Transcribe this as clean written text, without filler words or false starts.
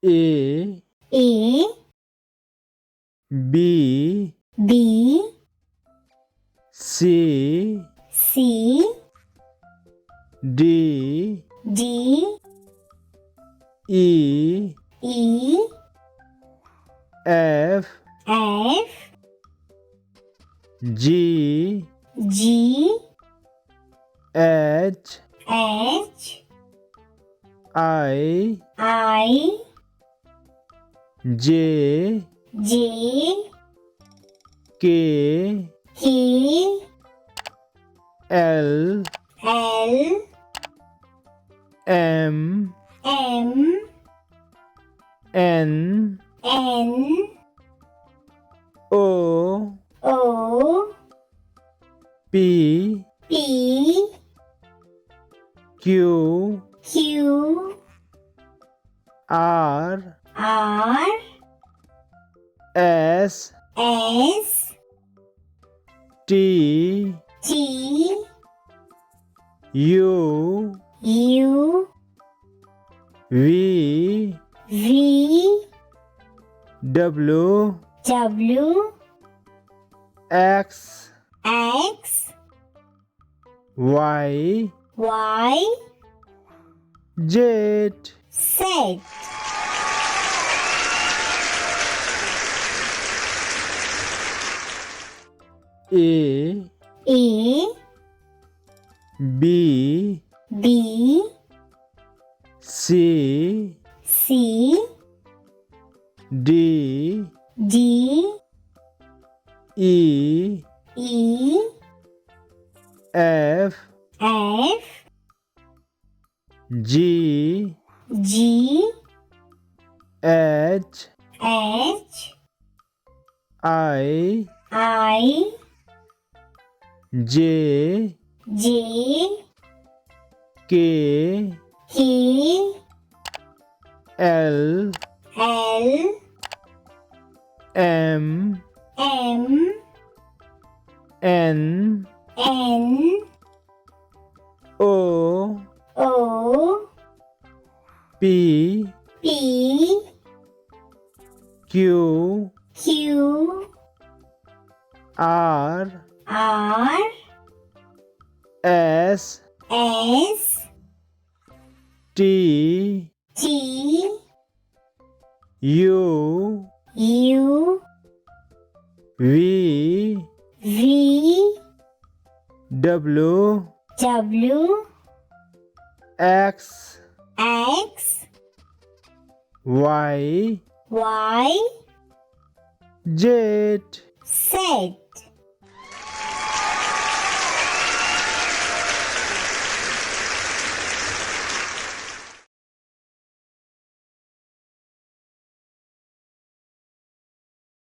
A B C D E F G H I J K L M N O P Q R S T U V W X Y Z. A B C D E F G H I J K L M N O P Q R S T U V W X Y Z.